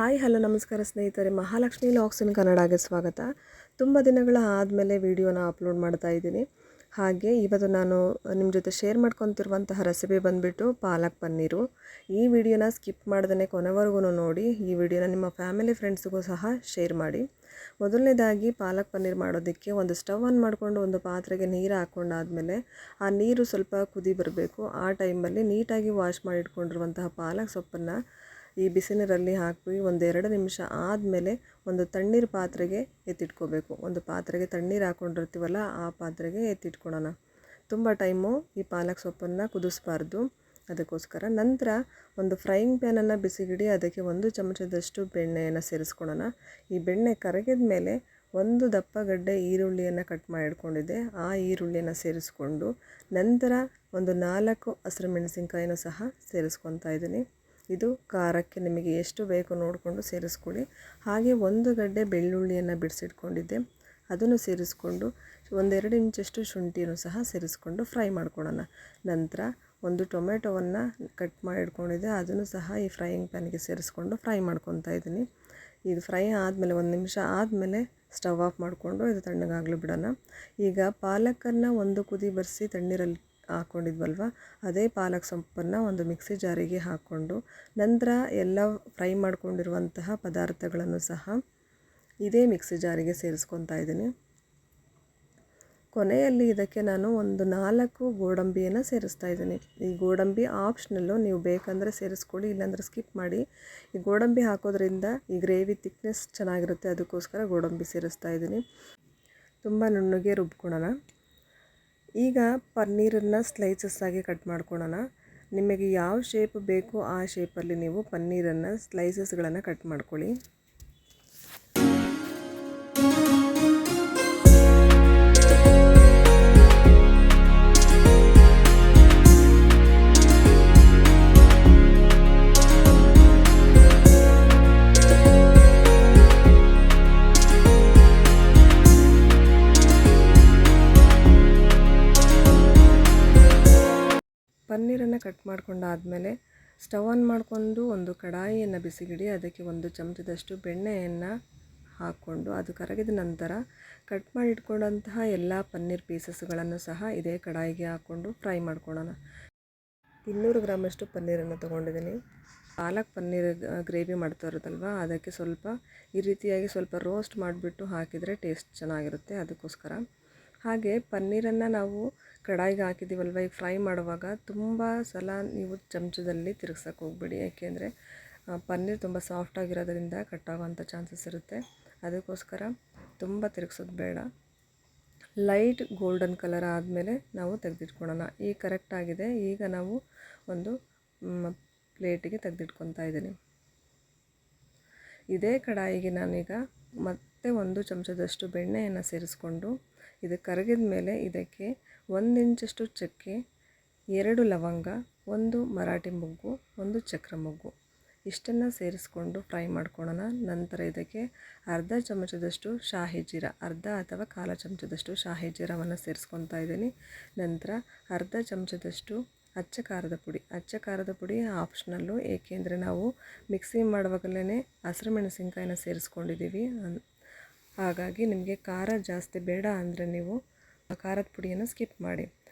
Hi hello ನಮಸ್ಕಾರ ಸ್ನೇಹಿತರೆ, Mahalakshmi logs ಇನ್ ಕನ್ನಡಗೆ ಸ್ವಾಗತ. ತುಂಬ ದಿನಗಳ ಆದಮೇಲೆ ವಿಡಿಯೋನ ಅಪ್ಲೋಡ್ ಮಾಡ್ತಾ ಇದ್ದೀನಿ. ಹಾಗೆ ಇವತ್ತು ನಾನು ನಿಮ್ಮ ಜೊತೆ ಶೇರ್ ಮಾಡ್ಕೊತಿರುವಂತಹ ರೆಸಿಪಿ ಬಂದುಬಿಟ್ಟು ಪಾಲಕ್ ಪನ್ನೀರು. ಈ ವಿಡಿಯೋನ ಸ್ಕಿಪ್ ಮಾಡ್ದೇ ಕೊನೆವರೆಗೂ ನೋಡಿ. ಈ ವಿಡಿಯೋನ ನಿಮ್ಮ ಫ್ಯಾಮಿಲಿ ಫ್ರೆಂಡ್ಸ್ಗೂ ಸಹ ಶೇರ್ ಮಾಡಿ. ಮೊದಲನೇದಾಗಿ ಪಾಲಕ್ ಪನ್ನೀರ್ ಮಾಡೋದಕ್ಕೆ ಒಂದು ಸ್ಟವ್ ಆನ್ ಮಾಡಿಕೊಂಡು ಒಂದು ಪಾತ್ರೆಗೆ ನೀರು ಹಾಕ್ಕೊಂಡಾದಮೇಲೆ ಆ ನೀರು ಸ್ವಲ್ಪ ಕುದಿ ಬರಬೇಕು. ಆ ಟೈಮಲ್ಲಿ ನೀಟಾಗಿ ವಾಶ್ ಮಾಡಿ ಇಟ್ಕೊಂಡಿರುವಂತಹ ಪಾಲಕ್ ಸೊಪ್ಪನ್ನು ಈ ಬಿಸಿ ನೀರಲ್ಲಿ ಹಾಕಿ ಒಂದು 2 ನಿಮಿಷ ಆದಮೇಲೆ ಒಂದು ತಣ್ಣೀರು ಪಾತ್ರೆಗೆ ಎತ್ತಿಟ್ಕೋಬೇಕು. ಒಂದು ಪಾತ್ರೆಗೆ ತಣ್ಣೀರು ಹಾಕ್ಕೊಂಡಿರ್ತೀವಲ್ಲ ಆ ಪಾತ್ರೆಗೆ ಎತ್ತಿಟ್ಕೊಳ್ಳೋಣ. ತುಂಬ ಟೈಮು ಈ ಪಾಲಕ್ ಸೊಪ್ಪನ್ನು ಕುದಿಸ್ಬಾರ್ದು, ಅದಕ್ಕೋಸ್ಕರ. ನಂತರ ಒಂದು ಫ್ರೈಯಿಂಗ್ ಪ್ಯಾನನ್ನು ಬಿಸಿಗಿಡಿ ಅದಕ್ಕೆ 1 ಚಮಚದಷ್ಟು ಬೆಣ್ಣೆಯನ್ನು ಸೇರಿಸ್ಕೊಳ್ಳೋಣ. ಈ ಬೆಣ್ಣೆ ಕರಗಿದ ಮೇಲೆ ಒಂದು ದಪ್ಪ ಗಡ್ಡೆ ಈರುಳ್ಳಿಯನ್ನು ಕಟ್ ಮಾಡಿ ಇಟ್ಕೊಂಡಿದ್ದೆ, ಆ ಈರುಳ್ಳಿಯನ್ನು ಸೇರಿಸ್ಕೊಂಡು ನಂತರ ಒಂದು 4 ಹಸಿರು ಮೆಣಸಿನ್ಕಾಯಿನೂ ಸಹ ಸೇರಿಸ್ಕೊತಾ ಇದ್ದೀನಿ. ಇದು ಖಾರಕ್ಕೆ ನಿಮಗೆ ಎಷ್ಟು ಬೇಕೋ ನೋಡಿಕೊಂಡು ಸೇರಿಸ್ಕೊಳ್ಳಿ. ಹಾಗೆ 1 ಗಡ್ಡೆ ಬೆಳ್ಳುಳ್ಳಿಯನ್ನು ಬಿಡಿಸಿಟ್ಕೊಂಡಿದ್ದೆ, ಅದನ್ನು ಸೇರಿಸ್ಕೊಂಡು 1-2 ಇಂಚಷ್ಟು ಶುಂಠಿನೂ ಸಹ ಸೇರಿಸ್ಕೊಂಡು ಫ್ರೈ ಮಾಡ್ಕೊಳ್ಳೋಣ. ನಂತರ ಒಂದು ಟೊಮೆಟೊವನ್ನು ಕಟ್ ಮಾಡಿ ಇಟ್ಕೊಂಡಿದ್ದೆ, ಅದನ್ನು ಸಹ ಈ ಫ್ರೈಯಿಂಗ್ ಪ್ಯಾನಿಗೆ ಸೇರಿಸ್ಕೊಂಡು ಫ್ರೈ ಮಾಡ್ಕೊತಾ ಇದ್ದೀನಿ. ಇದು ಫ್ರೈ ಆದಮೇಲೆ 1 ನಿಮಿಷ ಆದಮೇಲೆ ಸ್ಟವ್ ಆಫ್ ಮಾಡಿಕೊಂಡು ಇದು ತಣ್ಣಗಾಗಲು ಬಿಡೋಣ. ಈಗ ಪಾಲಕನ್ನು ಒಂದು ಕುದಿ ಬರೆಸಿ ತಣ್ಣೀರಲ್ಲಿ ಹಾಕ್ಕೊಂಡಿದ್ವಲ್ವ, ಅದೇ ಪಾಲಕ್ ಸೊಪ್ಪನ್ನು ಒಂದು ಮಿಕ್ಸಿ ಜಾರಿಗೆ ಹಾಕ್ಕೊಂಡು ನಂತರ ಎಲ್ಲ ಫ್ರೈ ಮಾಡ್ಕೊಂಡಿರುವಂತಹ ಪದಾರ್ಥಗಳನ್ನು ಸಹ ಇದೇ ಮಿಕ್ಸಿ ಜಾರಿಗೆ ಸೇರಿಸ್ಕೊತಾ ಇದ್ದೀನಿ. ಕೊನೆಯಲ್ಲಿ ಇದಕ್ಕೆ ನಾನು ಒಂದು 4 ಗೋಡಂಬಿಯನ್ನು ಸೇರಿಸ್ತಾ ಇದ್ದೀನಿ. ಈ ಗೋಡಂಬಿ ಆಪ್ಷನಲ್ಲು, ನೀವು ಬೇಕಂದರೆ ಸೇರಿಸ್ಕೊಳ್ಳಿ, ಇಲ್ಲಾಂದರೆ ಸ್ಕಿಪ್ ಮಾಡಿ. ಈ ಗೋಡಂಬಿ ಹಾಕೋದ್ರಿಂದ ಈ ಗ್ರೇವಿ ತಿಕ್ನೆಸ್ ಚೆನ್ನಾಗಿರುತ್ತೆ, ಅದಕ್ಕೋಸ್ಕರ ಗೋಡಂಬಿ ಸೇರಿಸ್ತಾ ಇದ್ದೀನಿ. ತುಂಬ ನುಣ್ಣಗೆ ರುಬ್ಕೊಳ್ಳೋಣ. ಈಗ ಪನ್ನೀರನ್ನು ಸ್ಲೈಸಸ್ ಆಗಿ ಕಟ್ ಮಾಡ್ಕೊಳ್ಳೋಣ. ನಿಮಗೆ ಯಾವ ಶೇಪ್ ಬೇಕೋ ಆ ಶೇಪಲ್ಲಿ ನೀವು ಪನ್ನೀರನ್ನು ಸ್ಲೈಸಸ್ಗಳನ್ನು ಕಟ್ ಮಾಡ್ಕೊಳ್ಳಿ. ಪನ್ನೀರನ್ನು ಕಟ್ ಮಾಡ್ಕೊಂಡಾದಮೇಲೆ ಸ್ಟವ್ ಆನ್ ಮಾಡಿಕೊಂಡು ಒಂದು ಕಡಾಯಿಯನ್ನು ಬಿಸಿಗಿಡಿ ಅದಕ್ಕೆ 1 ಚಮಚದಷ್ಟು ಬೆಣ್ಣೆಯನ್ನು ಹಾಕ್ಕೊಂಡು ಅದು ಕರಗಿದ ನಂತರ ಕಟ್ ಮಾಡಿ ಇಟ್ಕೊಂಡಂತಹ ಎಲ್ಲ ಪನ್ನೀರ್ ಪೀಸಸ್ಗಳನ್ನು ಸಹ ಇದೇ ಕಡಾಯಿಗೆ ಹಾಕ್ಕೊಂಡು ಫ್ರೈ ಮಾಡ್ಕೊಳ್ಳೋಣ. 200 ಗ್ರಾಮಷ್ಟು ಪನ್ನೀರನ್ನು ತೊಗೊಂಡಿದ್ದೀನಿ. ಪಾಲಕ್ ಪನ್ನೀರ್ ಗ್ರೇವಿ ಮಾಡ್ತಾ ಇರೋದಲ್ವ, ಅದಕ್ಕೆ ಸ್ವಲ್ಪ ಈ ರೀತಿಯಾಗಿ ಸ್ವಲ್ಪ ರೋಸ್ಟ್ ಮಾಡಿಬಿಟ್ಟು ಹಾಕಿದರೆ ಟೇಸ್ಟ್ ಚೆನ್ನಾಗಿರುತ್ತೆ, ಅದಕ್ಕೋಸ್ಕರ. ಹಾಗೆ ಪನ್ನೀರನ್ನು ನಾವು ಕಡಾಯಿಗೆ ಹಾಕಿದ್ದೀವಲ್ವ, ಈಗ ಫ್ರೈ ಮಾಡುವಾಗ ತುಂಬ ಸಲ ನೀವು ಚಮಚದಲ್ಲಿ ತಿರುಗ್ಸೋಕೆ ಹೋಗ್ಬೇಡಿ, ಯಾಕೆಂದರೆ ಪನ್ನೀರ್ ತುಂಬ ಸಾಫ್ಟಾಗಿರೋದ್ರಿಂದ ಕಟ್ಟಾಗೋವಂಥ ಚಾನ್ಸಸ್ ಇರುತ್ತೆ, ಅದಕ್ಕೋಸ್ಕರ ತುಂಬ ತಿರುಗ್ಸೋದು ಬೇಡ. ಲೈಟ್ ಗೋಲ್ಡನ್ ಕಲರ್ ಆದಮೇಲೆ ನಾವು ತೆಗೆದಿಟ್ಕೊಳ್ಳೋಣ. ಈಗ ಕರೆಕ್ಟಾಗಿದೆ. ಈಗ ನಾವು ಒಂದು ಪ್ಲೇಟಿಗೆ ತೆಗೆದಿಟ್ಕೊತಾ ಇದ್ದೀನಿ. ಇದೇ ಕಡಾಯಿಗೆ ನಾನೀಗ ಮತ್ತೆ 1 ಚಮಚದಷ್ಟು ಬೆಣ್ಣೆಯನ್ನು ಸೇರಿಸ್ಕೊಂಡು ಇದು ಕರಗಿದ ಮೇಲೆ ಇದಕ್ಕೆ 1 ಇಂಚಷ್ಟು ಚಕ್ಕೆ, 2 ಲವಂಗ, 1 ಮರಾಠಿ ಮೊಗ್ಗು, 1 ಚಕ್ರ ಮೊಗ್ಗು ಇಷ್ಟನ್ನು ಸೇರಿಸ್ಕೊಂಡು ಫ್ರೈ ಮಾಡ್ಕೊಳ್ಳೋಣ. ನಂತರ ಇದಕ್ಕೆ ಅರ್ಧ ಚಮಚದಷ್ಟು ಶಾಹಿ ಜೀರ, ಅರ್ಧ ಅಥವಾ ಕಾಲು ಚಮಚದಷ್ಟು ಶಾಹಿ ಜೀರವನ್ನು ಸೇರಿಸ್ಕೊತಾ ಇದ್ದೀನಿ. ನಂತರ ಅರ್ಧ ಚಮಚದಷ್ಟು ಅಚ್ಚ ಖಾರದ ಪುಡಿ. ಅಚ್ಚ ಖಾರದ ಪುಡಿ ಆಪ್ಷನಲ್ಲು, ಏಕೆಂದರೆ ನಾವು ಮಿಕ್ಸಿ ಮಾಡುವಾಗಲೇ ಹಸಿರು ಮೆಣಸಿನ್ಕಾಯಿನ ಸೇರಿಸ್ಕೊಂಡಿದ್ದೀವಿ, ಹಾಗಾಗಿ ನಿಮಗೆ ಖಾರ ಜಾಸ್ತಿ ಬೇಡ ಅಂದರೆ ನೀವು ಖಾರದ ಪುಡಿಯನ್ನು ಸ್ಕಿಪ್ ಮಾಡಿ.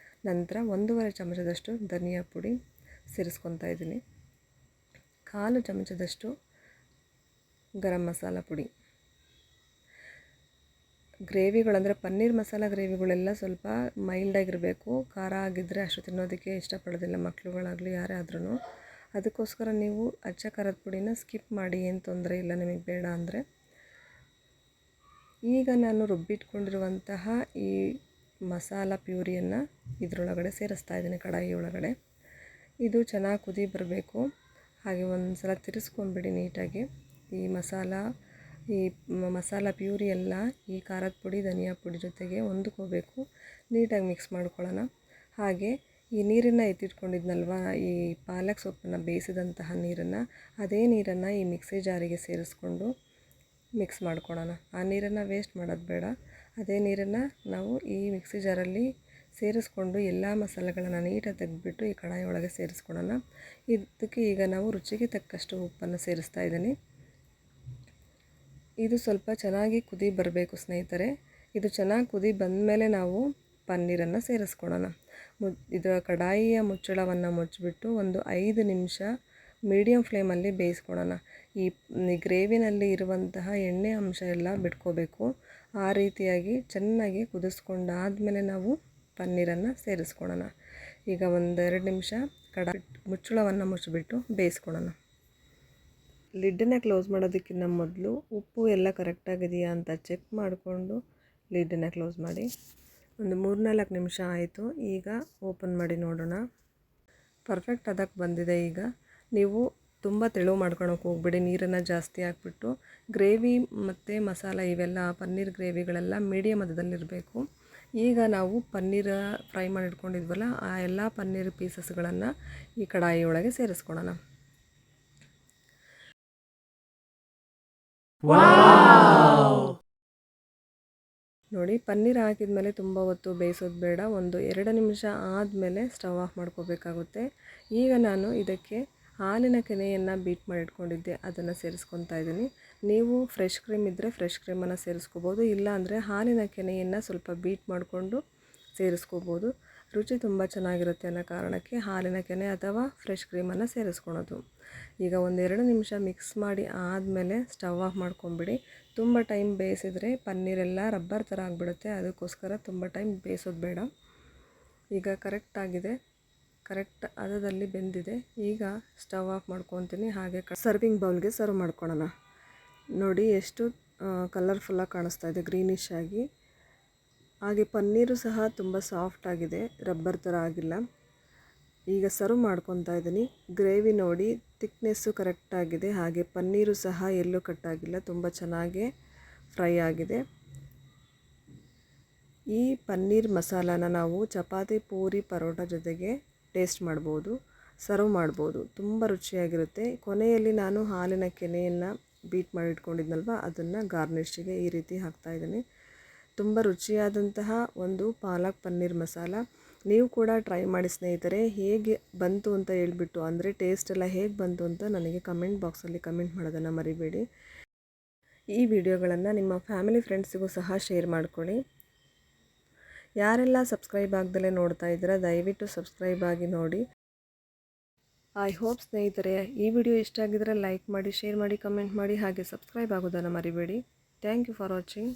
ನಂತರ 1.5 ಚಮಚದಷ್ಟು ಧನಿಯಾ ಪುಡಿ ಸೇರಿಸ್ಕೊತಾ ಇದ್ದೀನಿ. 1/4 ಚಮಚದಷ್ಟು ಗರಂ ಮಸಾಲ ಪುಡಿ. ಗ್ರೇವಿಗಳಂದರೆ ಪನ್ನೀರ್ ಮಸಾಲ ಗ್ರೇವಿಗಳೆಲ್ಲ ಸ್ವಲ್ಪ ಮೈಲ್ಡಾಗಿರಬೇಕು, ಖಾರ ಆಗಿದ್ದರೆ ಅಷ್ಟು ತಿನ್ನೋದಕ್ಕೆ ಇಷ್ಟಪಡೋದಿಲ್ಲ ಮಕ್ಕಳುಗಳಾಗಲಿ ಯಾರೇ ಆದ್ರೂ, ಅದಕ್ಕೋಸ್ಕರ ನೀವು ಅಚ್ಚ ಖಾರದ ಪುಡಿನ ಸ್ಕಿಪ್ ಮಾಡಿ, ಏನು ತೊಂದರೆ ಇಲ್ಲ ನಿಮಗೆ ಬೇಡ ಅಂದರೆ. ಈಗ ನಾನು ರುಬ್ಬಿಟ್ಕೊಂಡಿರುವಂತಹ ಈ ಮಸಾಲ ಪ್ಯೂರಿಯನ್ನು ಇದರೊಳಗಡೆ ಸೇರಿಸ್ತಾ ಇದ್ದೀನಿ, ಕಡಾಯಿ ಒಳಗಡೆ. ಇದು ಚೆನ್ನಾಗಿ ಕುದಿ ಬರಬೇಕು. ಹಾಗೆ ಒಂದು ಸಲ ತಿರ್ಸ್ಕೊಂಡ್ಬಿಡಿ ನೀಟಾಗಿ. ಈ ಮಸಾಲ ಪ್ಯೂರಿ ಎಲ್ಲ ಈ ಖಾರದ ಪುಡಿ ಧನಿಯಾ ಪುಡಿ ಜೊತೆಗೆ ಹೊಂದ್ಕೋಬೇಕು. ನೀಟಾಗಿ ಮಿಕ್ಸ್ ಮಾಡ್ಕೊಳ್ಳೋಣ. ಹಾಗೆ ಈ ನೀರನ್ನು ಎತ್ತಿಟ್ಕೊಂಡಿದ್ನಲ್ವ, ಈ ಪಾಲಕ್ ಸೊಪ್ಪನ್ನು ಬೇಯಿಸಿದಂತಹ ನೀರನ್ನು, ಅದೇ ನೀರನ್ನು ಈ ಮಿಕ್ಸಿ ಜಾರಿಗೆ ಸೇರಿಸ್ಕೊಂಡು ಮಿಕ್ಸ್ ಮಾಡ್ಕೊಳ್ಳೋಣ. ಆ ನೀರನ್ನು ವೇಸ್ಟ್ ಮಾಡೋದು ಬೇಡ. ಅದೇ ನೀರನ್ನು ನಾವು ಈ ಮಿಕ್ಸಿ ಜಾರಲ್ಲಿ ಸೇರಿಸ್ಕೊಂಡು ಎಲ್ಲ ಮಸಾಲೆಗಳನ್ನು ನೀಟಾಗಿ ತೆಗೆದುಬಿಟ್ಟು ಈ ಕಡಾಯಿ ಒಳಗೆ ಸೇರಿಸ್ಕೊಳ್ಳೋಣ. ಇದಕ್ಕೆ ಈಗ ನಾವು ರುಚಿಗೆ ತಕ್ಕಷ್ಟು ಉಪ್ಪನ್ನು ಸೇರಿಸ್ತಾ ಇದ್ದೀನಿ. ಇದು ಸ್ವಲ್ಪ ಚೆನ್ನಾಗಿ ಕುದಿ ಬರಬೇಕು ಸ್ನೇಹಿತರೆ. ಇದು ಚೆನ್ನಾಗಿ ಕುದಿ ಬಂದಮೇಲೆ ನಾವು ಪನ್ನೀರನ್ನು ಸೇರಿಸ್ಕೊಳ್ಳೋಣ. ಇದರ ಕಡಾಯಿಯ ಮುಚ್ಚಳವನ್ನು ಮುಚ್ಚಿಬಿಟ್ಟು ಒಂದು 5 ನಿಮಿಷ ಮೀಡಿಯಮ್ ಫ್ಲೇಮಲ್ಲಿ ಬೇಯಿಸ್ಕೊಳ್ಳೋಣ. ಈ ಗ್ರೇವಿನಲ್ಲಿ ಇರುವಂತಹ ಎಣ್ಣೆ ಅಂಶ ಎಲ್ಲ ಬಿಟ್ಕೋಬೇಕು. ಆ ರೀತಿಯಾಗಿ ಚೆನ್ನಾಗಿ ಕುದಿಸ್ಕೊಂಡಾದಮೇಲೆ ನಾವು ಪನ್ನೀರನ್ನು ಸೇರಿಸ್ಕೊಳ್ಳೋಣ. ಈಗ 1-2 ನಿಮಿಷ ಮುಚ್ಚಳವನ್ನು ಮುಚ್ಚಿಬಿಟ್ಟು ಬೇಯಿಸ್ಕೊಳ್ಳೋಣ. ಲಿಡ್ಡನ್ನು ಕ್ಲೋಸ್ ಮಾಡೋದಕ್ಕಿಂತ ಮೊದಲು ಉಪ್ಪು ಎಲ್ಲ ಕರೆಕ್ಟಾಗಿದೆಯಾ ಅಂತ ಚೆಕ್ ಮಾಡಿಕೊಂಡು ಲಿಡ್ಡನ್ನು ಕ್ಲೋಸ್ ಮಾಡಿ. ಒಂದು 3-4 ನಿಮಿಷ ಆಯಿತು. ಈಗ ಓಪನ್ ಮಾಡಿ ನೋಡೋಣ. ಪರ್ಫೆಕ್ಟ್ ಅದಕ್ಕೆ ಬಂದಿದೆ. ಈಗ ನೀವು ತುಂಬ ತೆಳು ಮಾಡ್ಕೊಳಕ್ಕೆ ಹೋಗ್ಬೇಡಿ. ನೀರನ್ನು ಜಾಸ್ತಿ ಹಾಕ್ಬಿಟ್ಟು ಗ್ರೇವಿ ಮತ್ತು ಮಸಾಲ ಇವೆಲ್ಲ ಪನ್ನೀರ್ ಗ್ರೇವಿಗಳೆಲ್ಲ ಮೀಡಿಯಮ್ ಹದದಲ್ಲಿರಬೇಕು. ಈಗ ನಾವು ಪನ್ನೀರ್ ಫ್ರೈ ಮಾಡಿ ಇಟ್ಕೊಂಡಿದ್ವಲ್ಲ ಆ ಎಲ್ಲ ಪನ್ನೀರ್ ಪೀಸಸ್ಗಳನ್ನು ಈ ಕಡಾಯಿ ಒಳಗೆ ಸೇರಿಸ್ಕೊಳ್ಳೋಣ. ನೋಡಿ, ಪನ್ನೀರ್ ಹಾಕಿದ ಮೇಲೆ ತುಂಬ ಹೊತ್ತು ಬೇಯಿಸೋದು ಬೇಡ. ಒಂದು 2 ನಿಮಿಷ ಆದಮೇಲೆ ಸ್ಟವ್ ಆಫ್ ಮಾಡ್ಕೋಬೇಕಾಗುತ್ತೆ. ಈಗ ನಾನು ಇದಕ್ಕೆ ಹಾಲಿನ ಕೆನೆಯನ್ನು ಬೀಟ್ ಮಾಡಿ ಇಟ್ಕೊಂಡಿದ್ದೆ, ಅದನ್ನು ಸೇರಿಸ್ಕೊತಾ ಇದ್ದೀನಿ. ನೀವು ಫ್ರೆಶ್ ಕ್ರೀಮ್ ಇದ್ದರೆ ಫ್ರೆಶ್ ಕ್ರೀಮನ್ನು ಸೇರಿಸ್ಕೋಬೋದು, ಇಲ್ಲ ಅಂದರೆ ಹಾಲಿನ ಕೆನೆಯನ್ನು ಸ್ವಲ್ಪ ಬೀಟ್ ಮಾಡಿಕೊಂಡು ಸೇರಿಸ್ಕೋಬೋದು. ರುಚಿ ತುಂಬ ಚೆನ್ನಾಗಿರುತ್ತೆ ಅನ್ನೋ ಕಾರಣಕ್ಕೆ ಹಾಲಿನ ಕೆನೆ ಅಥವಾ ಫ್ರೆಶ್ ಕ್ರೀಮನ್ನು ಸೇರಿಸ್ಕೊಳೋದು. ಈಗ 1-2 ನಿಮಿಷ ಮಿಕ್ಸ್ ಮಾಡಿ ಆದಮೇಲೆ ಸ್ಟವ್ ಆಫ್ ಮಾಡ್ಕೊಂಬಿಡಿ. ತುಂಬ ಟೈಮ್ ಬೇಯಿಸಿದರೆ ಪನ್ನೀರೆಲ್ಲ ರಬ್ಬರ್ ಥರ ಆಗಿಬಿಡುತ್ತೆ. ಅದಕ್ಕೋಸ್ಕರ ತುಂಬ ಟೈಮ್ ಬೇಯಿಸೋದು ಬೇಡ. ಈಗ ಕರೆಕ್ಟಾಗಿದೆ, ಕರೆಕ್ಟ್ ಹದದಲ್ಲಿ ಬೆಂದಿದೆ. ಈಗ ಸ್ಟವ್ ಆಫ್ ಮಾಡ್ಕೊತೀನಿ. ಹಾಗೆ ಸರ್ವಿಂಗ್ ಬೌಲ್ಗೆ ಸರ್ವ್ ಮಾಡ್ಕೊಳ್ಳೋಣ. ನೋಡಿ ಎಷ್ಟು ಕಲರ್ಫುಲ್ಲಾಗಿ ಕಾಣಿಸ್ತಾ ಇದೆ, ಗ್ರೀನಿಶ್ ಆಗಿ. ಹಾಗೆ ಪನ್ನೀರು ಸಹ ತುಂಬ ಸಾಫ್ಟ್ ಆಗಿದೆ, ರಬ್ಬರ್ ಥರ ಆಗಿಲ್ಲ. ಈಗ ಸರ್ವ್ ಮಾಡ್ಕೊತಾ ಇದ್ದೀನಿ. ಗ್ರೇವಿ ನೋಡಿ ತಿಕ್ನೆಸ್ಸು ಕರೆಕ್ಟಾಗಿದೆ. ಹಾಗೆ ಪನ್ನೀರು ಸಹ ಎಲ್ಲೂ ಕಟ್ಟಾಗಿಲ್ಲ, ತುಂಬ ಚೆನ್ನಾಗಿ ಫ್ರೈ ಆಗಿದೆ. ಈ ಪನ್ನೀರ್ ಮಸಾಲಾನ ನಾವು ಚಪಾತಿ, ಪೂರಿ, ಪರೋಟ ಜೊತೆಗೆ ಟೇಸ್ಟ್ ಮಾಡ್ಬೋದು, ಸರ್ವ್ ಮಾಡ್ಬೋದು. ತುಂಬ ರುಚಿಯಾಗಿರುತ್ತೆ. ಕೊನೆಯಲ್ಲಿ ನಾನು ಹಾಲಿನ ಕೆನೆಯನ್ನು ಬೀಟ್ ಮಾಡಿ ಇಟ್ಕೊಂಡಿದ್ನಲ್ವ, ಅದನ್ನು ಗಾರ್ನಿಷಿಗೆ ಈ ರೀತಿ ಹಾಕ್ತಾಯಿದ್ದೀನಿ. ತುಂಬ ರುಚಿಯಾದಂತಹ ಒಂದು ಪಾಲಕ್ ಪನ್ನೀರ್ ಮಸಾಲ. ನೀವು ಕೂಡ ಟ್ರೈ ಮಾಡಿ ಸ್ನೇಹಿತರೆ. ಹೇಗೆ ಬಂತು ಅಂತ ಹೇಳ್ಬಿಟ್ಟು, ಅಂದರೆ ಟೇಸ್ಟ್ ಎಲ್ಲ ಹೇಗೆ ಬಂತು ಅಂತ ನನಗೆ ಕಮೆಂಟ್ ಬಾಕ್ಸಲ್ಲಿ ಕಮೆಂಟ್ ಮಾಡೋದನ್ನು ಮರಿಬೇಡಿ. ಈ ವಿಡಿಯೋಗಳನ್ನು ನಿಮ್ಮ ಫ್ಯಾಮಿಲಿ ಫ್ರೆಂಡ್ಸಿಗೂ ಸಹ ಶೇರ್ ಮಾಡ್ಕೊಳ್ಳಿ. ಯಾರೆಲ್ಲ ಸಬ್ಸ್ಕ್ರೈಬ್ ಆಗದಲ್ಲೇ ನೋಡ್ತಾ ಇದ್ದೀರಾ, ದಯವಿಟ್ಟು ಸಬ್ಸ್ಕ್ರೈಬ್ ಆಗಿ ನೋಡಿ. ಐ ಹೋಪ್ ಸ್ನೇಹಿತರೆ ಈ ವಿಡಿಯೋ ಇಷ್ಟ ಆಗಿದ್ರೆ ಲೈಕ್ ಮಾಡಿ, ಶೇರ್ ಮಾಡಿ, ಕಮೆಂಟ್ ಮಾಡಿ, ಹಾಗೆ ಸಬ್ಸ್ಕ್ರೈಬ್ ಆಗೋದನ್ನು ಮರಿಬೇಡಿ. Thank you for watching.